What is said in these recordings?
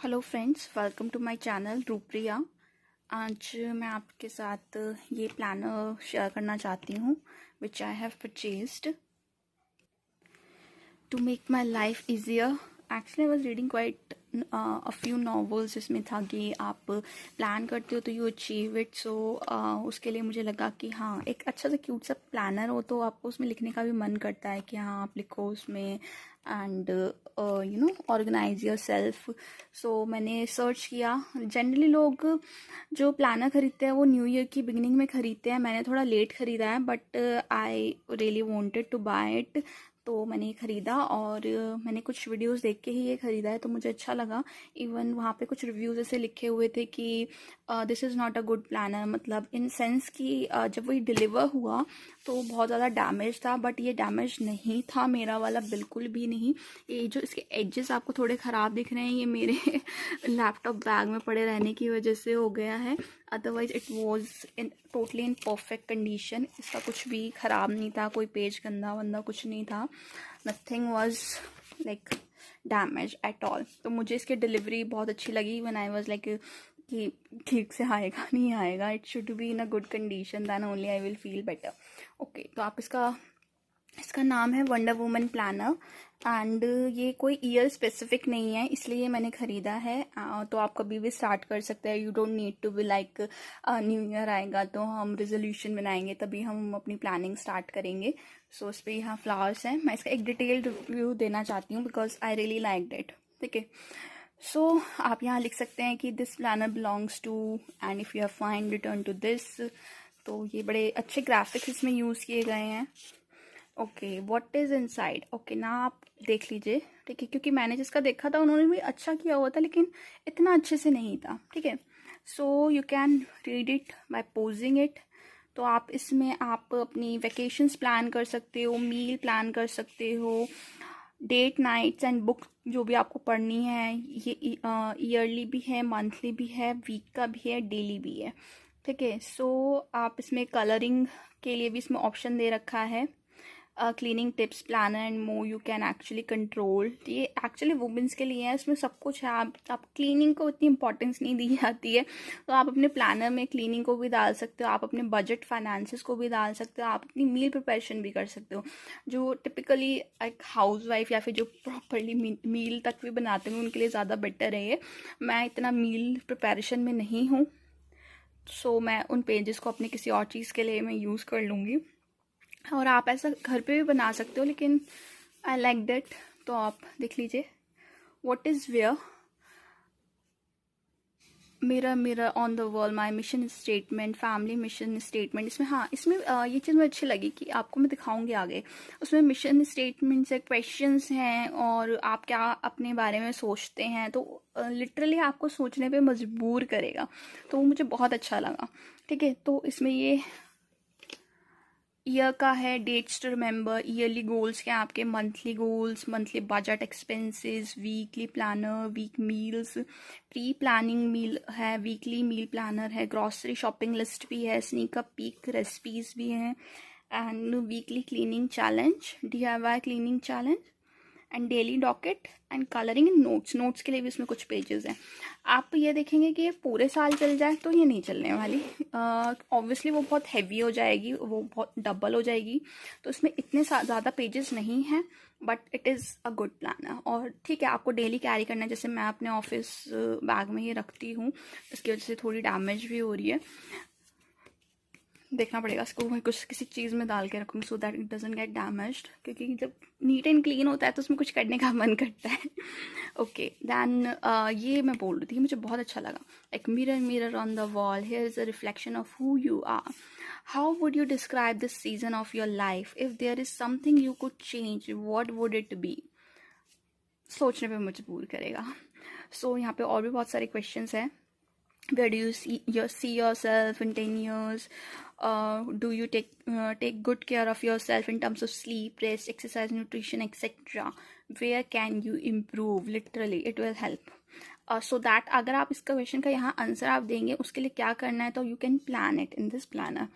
Hello friends, welcome to my channel Rooppriya. आज मैं आपके साथ ये प्लानर शेयर करना चाहती हूँ which I have purchased to make my life easier. Actually I was reading quite a few novels जिसमें था कि आप प्लान करते हो तो यू अचीव इट। सो उसके लिए मुझे लगा कि हाँ, एक अच्छा सा क्यूट सा प्लानर हो तो आपको उसमें लिखने का भी मन करता है कि हाँ आप लिखो उसमें एंड ऑर्गेनाइज योर सेल्फ। सो मैंने सर्च किया। जनरली लोग जो प्लानर खरीदते हैं वो न्यू ईयर की बिगिनिंग में खरीदते हैं। मैंने थोड़ा लेट खरीदा है but I really wanted to buy it. तो मैंने ये ख़रीदा और मैंने कुछ वीडियोस देख के ही ये ख़रीदा है, तो मुझे अच्छा लगा। इवन वहाँ पे कुछ रिव्यूज़ ऐसे लिखे हुए थे कि this is not a good planner, मतलब इन सेंस कि जब वो डिलीवर हुआ तो बहुत ज़्यादा डैमेज था, बट ये डैमेज नहीं था मेरा वाला, बिल्कुल भी नहीं। ये जो इसके एजेस आपको थोड़े ख़राब दिख रहे हैं, ये मेरे लैपटॉप बैग में पड़े रहने की वजह से हो गया है। Otherwise it was in totally in perfect condition. इसका कुछ भी ख़राब नहीं था, कोई पेज गंदा वंदा कुछ नहीं था। Nothing was like damage at all. तो मुझे इसकी डिलीवरी बहुत अच्छी लगी। व्हेन आई वॉज लाइक कि ठीक से आएगा नहीं आएगा, it should be in a good condition, then only I will feel better. Okay, तो आप इसका नाम है वंडर वुमन प्लानर एंड ये कोई ईयर स्पेसिफिक नहीं है, इसलिए मैंने ख़रीदा है। तो आप कभी भी स्टार्ट कर सकते हैं। You don't need to be like new year आएगा तो हम रेजोल्यूशन बनाएंगे तभी हम अपनी प्लानिंग स्टार्ट करेंगे। सो इस पर यहाँ फ्लावर्स हैं। मैं इसका एक डिटेल्ड रिव्यू देना चाहती हूँ because I really like it. ठीक है, सो आप यहाँ लिख सकते हैं कि this planner belongs to and if you have find return to this. तो ये बड़े अच्छे ग्राफिक्स इसमें यूज़ किए गए हैं। Okay, what is inside. Okay ना, आप देख लीजिए। ठीक है, क्योंकि मैंने जिसका देखा था उन्होंने भी अच्छा किया हुआ था लेकिन इतना अच्छे से नहीं था। ठीक है, so you can read it by posing it. तो आप इसमें आप अपनी वैकेशंस प्लान कर सकते हो, मील प्लान कर सकते हो, डेट नाइट्स एंड बुक जो भी आपको पढ़नी है। ये ईयरली भी है, मंथली भी है, वीक का भी है, डेली भी है। ठीक है, सो आप इसमें कलरिंग के लिए भी इसमें ऑप्शन दे रखा है। Cleaning tips planner and more you can actually control. ये एक्चुअली वुमेंस के लिए है, इसमें सब कुछ है। आप क्लीनिंग को उतनी इंपॉर्टेंस नहीं दी जाती है, तो आप अपने प्लानर में क्लीनिंग को भी डाल सकते हो, आप अपने बजट फाइनेंसेस को भी डाल सकते हो, आप अपनी मील प्रिपरेशन भी कर सकते हो। जो टिपिकली एक हाउस वाइफ या फिर जो प्रॉपरली मील तक भी बनाते हैं उनके लिए ज़्यादा बेटर है ये। मैं इतना मील प्रिपरेशन में नहीं हूँ, सो मैं उन पेजेस को अपने किसी और चीज़ के लिए मैं यूज़ कर लूँगी। और आप ऐसा घर पे भी बना सकते हो, लेकिन आई लाइक दैट। तो आप देख लीजिए। What is where mirror mirror on the wall my mission statement, family mission statement. इसमें हाँ, इसमें ये चीज़ मुझे अच्छी लगी कि आपको मैं दिखाऊंगी आगे। उसमें मिशन स्टेटमेंट से क्वेश्चंस हैं और आप क्या अपने बारे में सोचते हैं, तो लिटरली आपको सोचने पे मजबूर करेगा। तो वो मुझे बहुत अच्छा लगा। ठीक है, तो इसमें ये ईयर का है, dates to remember, yearly goals क्या आपके, monthly goals, monthly budget expenses, weekly planner, week meals, pre planning meal है, वीकली मील प्लानर है, ग्रॉसरी शॉपिंग लिस्ट भी है, स्नीक अप पीक रेसिपीज भी हैं and weekly cleaning challenge, DIY cleaning challenge and daily docket and colouring in notes के लिए भी इसमें कुछ पेजेस हैं। आप ये देखेंगे कि ये पूरे साल चल जाए तो ये नहीं चलने वाली। ऑब्वियसली वो बहुत हैवी हो जाएगी, वो बहुत डबल हो जाएगी, तो इसमें इतने ज़्यादा पेजेस नहीं हैं, but it is a good plan. और ठीक है, आपको डेली कैरी करना है, जैसे मैं अपने ऑफिस बैग में ही रखती हूँ, इसकी वजह से थोड़ी डैमेज भी हो रही है। देखना पड़ेगा इसको, मैं कुछ किसी चीज़ में डाल के रखूँगी so that it doesn't get damaged, क्योंकि जब नीट एंड क्लीन होता है तो उसमें कुछ करने का मन करता है। ओके दैन ये मैं बोल रही थी, मुझे बहुत अच्छा लगा। Like mirror mirror on the wall, here is a reflection of who you are, how would you describe this season of your life, if there is something you could change what would it be. सोचने पे मजबूर करेगा। सो यहाँ पे और भी बहुत सारे क्वेश्चंस हैं। Where do you see yourself in 10 years? Do you take good care of yourself in terms of sleep, rest, exercise, nutrition, etc.? Where can you improve? Literally, it will help. So that अगर आप इस question का यहाँ answer आप देंगे, उसके लिए क्या करना है, तो you can plan it in this planner.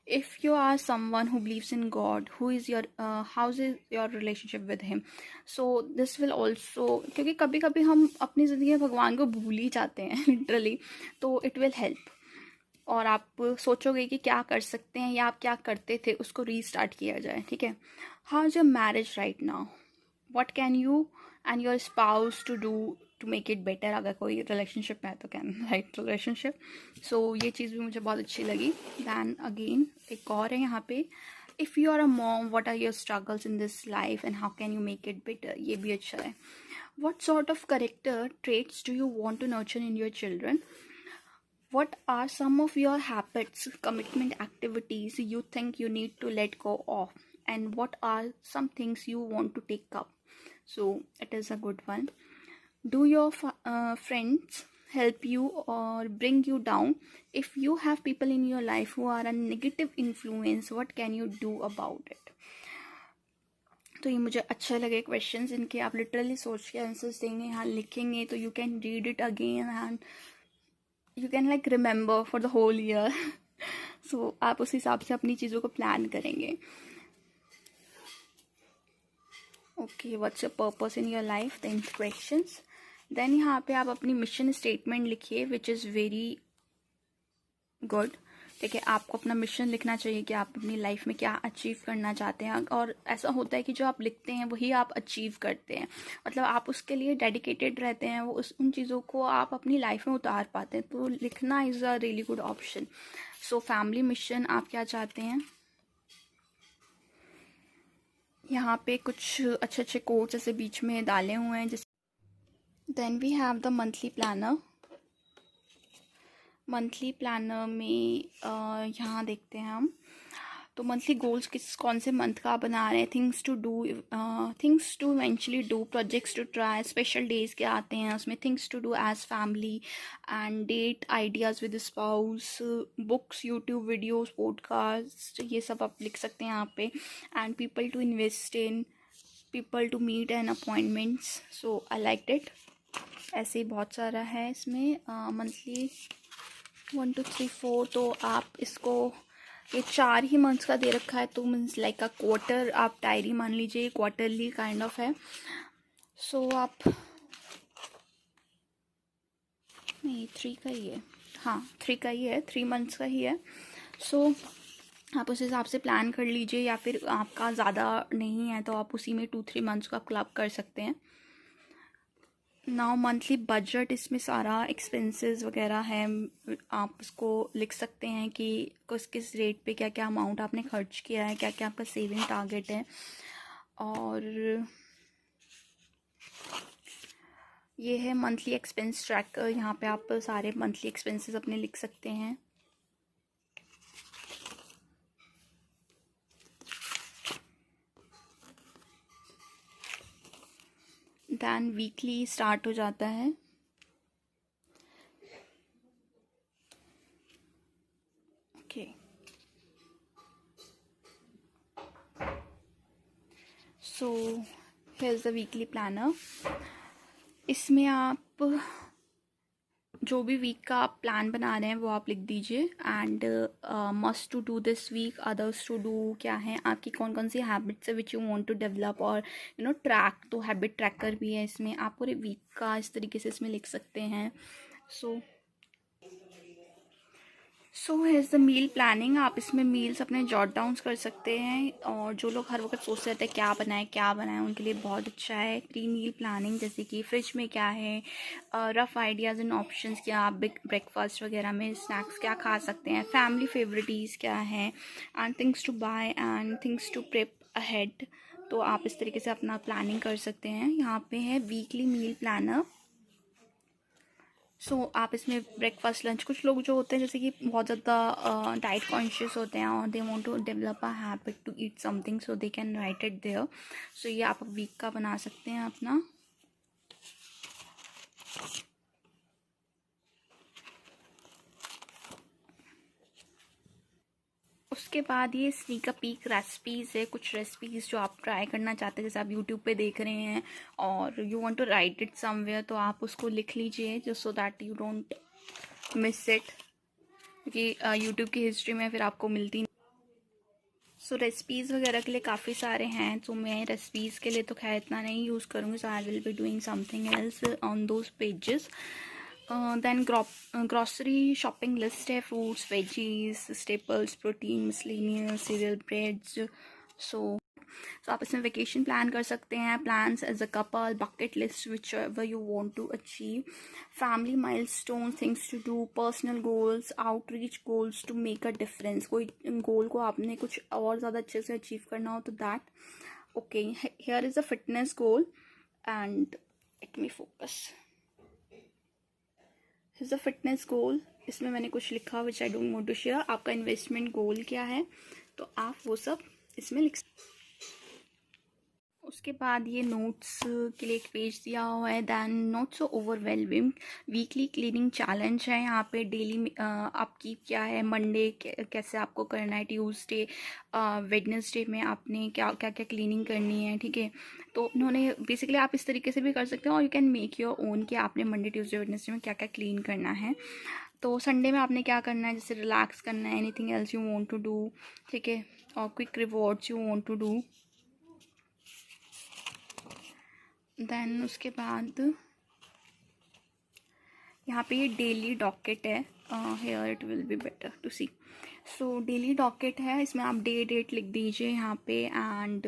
if you are someone who believes in God, who is your how is your relationship with him? So this will also, क्योंकि कभी कभी हम अपनी ज़िंदगी में भगवान को भूल ही जाते हैं लिटरली, तो इट विल हेल्प। और आप सोचोगे कि क्या कर सकते हैं या आप क्या करते थे, उसको रीस्टार्ट किया जाए, ठीक है। How is your marriage right now? What can you and your spouse to do to make it better? अगर कोई रिलेशनशिप में है तो कैन राइट रिलेशनशिप। सो ये चीज़ भी मुझे बहुत अच्छी लगी। दैन अगेन एक और है यहाँ पे, if you are a mom what are your struggles in this life and how can you make it better? ये भी अच्छा है। What sort of character traits do you want to nurture in your children? What are some of your habits, commitment activities you think you need to let go of? And what are some things you want to take up? So, it is a good one. Do your friends help you or bring you down? If you have people in your life who are a negative influence, what can you do about it? तो ये मुझे अच्छे लगे questions, इनके आप literally सोच के answers देंगे, यहाँ लिखेंगे तो you can read it again and you can like remember for the whole year. So आप उस हिसाब से अपनी चीज़ों को प्लान करेंगे। Okay, what's your purpose in your life? 10 questions. Then यहाँ पे आप अपनी मिशन स्टेटमेंट लिखिए विच इज़ वेरी गुड, ठीक है। आपको अपना मिशन लिखना चाहिए कि आप अपनी लाइफ में क्या अचीव करना चाहते हैं, और ऐसा होता है कि जो आप लिखते हैं वही आप अचीव करते हैं, मतलब आप उसके लिए डेडिकेटेड रहते हैं, वो उन चीज़ों को आप अपनी लाइफ में उतार पाते हैं, तो लिखना is a really good option. So family mission आप क्या चाहते हैं? यहाँ पे कुछ अच्छे अच्छे कोट्स ऐसे बीच में डाले हुए हैं। Then we have the monthly planner. Monthly planner में यहाँ देखते हैं हम, तो मंथली गोल्स कौन से मंथ का बना रहे हैं, things to do, things to eventually do, projects to try, special days के आते हैं उसमें, things to do as family and date, ideas with spouse, books, YouTube videos, podcast, ये सब आप लिख सकते हैं यहाँ पे। And people to invest in, people to meet and appointments. So I like it. ऐसे ही बहुत सारा है इसमें मंथली 1 2 3 4, तो आप इसको ये 4 ही मंथ्स का दे रखा है, तो मीन्स लाइक अ क्वार्टर आप डायरी मान लीजिए, क्वार्टरली काइंड ऑफ है। सो आप नहीं 3 का ही है, हाँ 3 का ही है, 3 मंथ्स का ही है। सो आप उस हिसाब से प्लान कर लीजिए, या फिर आपका ज़्यादा नहीं है तो आप उसी में 2-3 मंथ्स का क्लब कर सकते हैं। नाउ मंथली बजट, इसमें सारा एक्सपेंसेस वगैरह है, आप उसको लिख सकते हैं कि किस किस रेट पे क्या क्या अमाउंट आपने खर्च किया है, क्या क्या आपका सेविंग टारगेट है। और ये है मंथली एक्सपेंस ट्रैकर, यहाँ पे आप सारे मंथली एक्सपेंसेस अपने लिख सकते हैं। दैन वीकली स्टार्ट हो जाता है। Okay, so here is the weekly planner. इसमें आप जो भी वीक का आप प्लान बना रहे हैं वो आप लिख दीजिए, and must to do this week, others to do क्या है, आपकी कौन कौन सी हैबिट्स है which you want to develop, और यू नो ट्रैक, तो हैबिट ट्रैकर भी है इसमें, आप पूरे वीक का इस तरीके से इसमें लिख सकते हैं। So has the meal planning, आप इसमें मील्स अपने जॉट डाउन्स कर सकते हैं, और जो लोग हर वक्त सोचते रहते हैं क्या बनाएं उनके लिए बहुत अच्छा है 3 मील प्लानिंग, जैसे कि फ्रिज में क्या है, रफ़ आइडियाज़ एंड ऑप्शंस क्या, आप ब्रेकफास्ट वगैरह में स्नैक्स क्या खा सकते हैं, फैमिली फेवरेटीज़ क्या है, and things to buy and things to prep ahead. तो आप इस तरीके से अपना प्लानिंग कर सकते हैं। यहाँ पे है वीकली मील प्लानर। सो आप इसमें ब्रेकफास्ट लंच, कुछ लोग जो होते हैं जैसे कि बहुत ज़्यादा डाइट कॉन्शियस होते हैं और they want to develop a habit to eat something, so they can write it there. So ये आप वीक का बना सकते हैं अपना। उसके बाद ये स्नीक पीक रेसिपीज़ है, कुछ रेसिपीज़ जो आप ट्राई करना चाहते हैं, जैसे आप यूट्यूब पे देख रहे हैं और you want to write it somewhere, तो आप उसको लिख लीजिए जो so that you don't miss it, क्योंकि यूट्यूब की हिस्ट्री में फिर आपको मिलती नहीं। सो रेसिपीज़ वगैरह के लिए काफ़ी सारे हैं, तो मैं रेसिपीज़ के लिए तो खैर इतना नहीं यूज़ करूँगी, so I will be doing something else on those pages. Then grocery shopping list है, fruits, veggies, staples, protein, miscellaneous, cereal, breads. So आप इसमें वेकेशन प्लान कर सकते हैं, plans as a couple, bucket list whichever you want to achieve, family milestone, things to do, personal goals, outreach goals to make a difference. कोई goal को आपने कुछ और ज़्यादा अच्छे से अचीव करना हो तो that. Okay, here is a fitness goal and let me focus. Is a fitness goal, इसमें मैंने कुछ लिखा which I don't want to share. आपका इन्वेस्टमेंट गोल क्या है, तो आप वो सब इसमें लिख। उसके बाद ये नोट्स के लिए एक पेज दिया हुआ है, than not so overwhelming weekly cleaning challenge है यहाँ पे। डेली आपकी क्या है, मंडे कैसे आपको करना है, ट्यूसडे वेडनेसडे में आपने क्या क्या क्या क्लीनिंग करनी है, ठीक है। तो उन्होंने बेसिकली आप इस तरीके से भी कर सकते हो, और you can make your own कि आपने मंडे ट्यूसडे वेडनेसडे में क्या क्या क्लीन करना है। तो संडे में आपने क्या करना है, जैसे रिलैक्स करना है, anything else you want to do, ठीक है, और quick rewards you want to do. Then उसके बाद यहाँ पे ये डेली डॉकेट है, here it will be better to see. So daily docket है, इसमें आप डेट लिख दीजिए यहाँ पे, एंड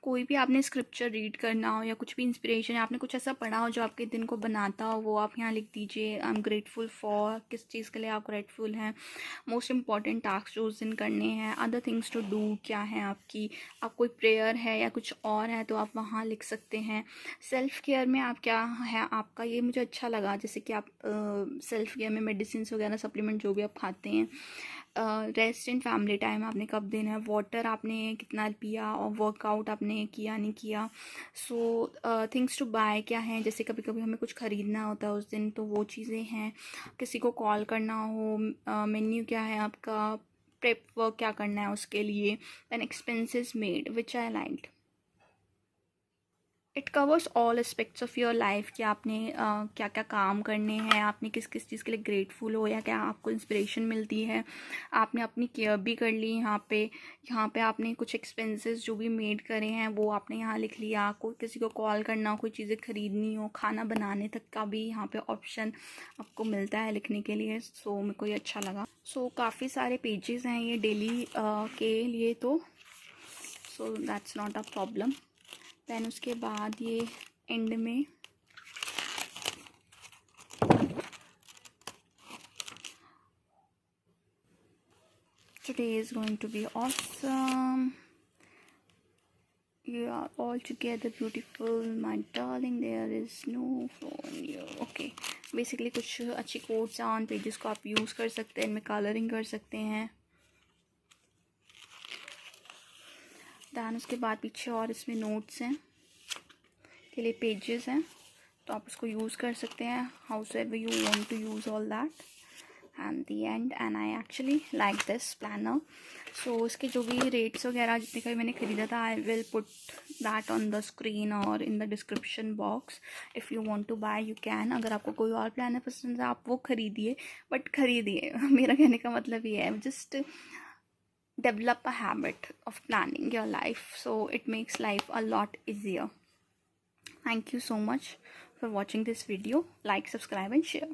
कोई भी आपने स्क्रिप्चर रीड करना हो या कुछ भी इंस्पिरेशन, आपने कुछ ऐसा पढ़ा हो जो आपके दिन को बनाता हो, वो आप यहाँ लिख दीजिए। आई एम ग्रेटफुल फॉर, किस चीज़ के लिए आप ग्रेटफुल हैं, मोस्ट इंपॉर्टेंट टास्क जो उस दिन करने हैं, अदर थिंग्स टू डू क्या है आपकी, आप कोई प्रेयर है या कुछ और है तो आप वहाँ लिख सकते हैं। सेल्फ केयर में आप क्या है आपका, ये मुझे अच्छा लगा, जैसे कि आप सेल्फ केयर में मेडिसिन वगैरह, सप्लीमेंट जो भी आप खाते हैं, रेस्ट एंड फैमिली टाइम आपने कब देना है, वाटर आपने कितना पिया, और वर्कआउट आपने किया नहीं किया। सो थिंग्स टू बाय क्या है, जैसे कभी कभी हमें कुछ ख़रीदना होता है उस दिन, तो वो चीज़ें हैं। किसी को कॉल करना हो, मेन्यू क्या है आपका, प्रेप वर्क क्या करना है उसके लिए, then expenses made which I liked. It covers all aspects of your life कि आपने क्या क्या काम करने हैं, आपने किस किस चीज़ के लिए ग्रेटफुल हो, या क्या आपको इंस्पिरेशन मिलती है, आपने अपनी केयर भी कर ली यहाँ पे आपने कुछ एक्सपेंसेस जो भी मेड करे हैं वो आपने यहाँ लिख लिया। कोई किसी को कॉल करना हो, कोई चीज़ें ख़रीदनी हो, खाना बनाने तक का भी यहाँ पे ऑप्शन आपको मिलता है लिखने के लिए। सो मेरे को ये अच्छा लगा। सो काफ़ी सारे पेजेस हैं ये डेली के लिए, तो so that's not a problem. Then उसके बाद ये एंड में today is going to be awesome, you are all together beautiful my darling, there is no flaw in you। Okay, basically कुछ अच्छी कोट्स ऑन पेजेस को आप use कर सकते हैं, इनमें कलरिंग कर सकते हैं। दैन उसके बाद पीछे और इसमें नोट्स हैं के लिए पेजेस हैं, तो आप उसको यूज़ कर सकते हैं however you want to use all that. And the end, and I actually like this planner. So इसके जो भी रेट्स वगैरह जितने का भी मैंने ख़रीदा था, I will put that on the screen और in the description box. If you want to buy you can. अगर आपको कोई और प्लानर पसंद है आप वो ख़रीदिए, बट ख़रीदिए मेरा कहने का मतलब ये है, just develop a habit of planning your life, so it makes life a lot easier. Thank you so much for watching this video. Like, subscribe and share.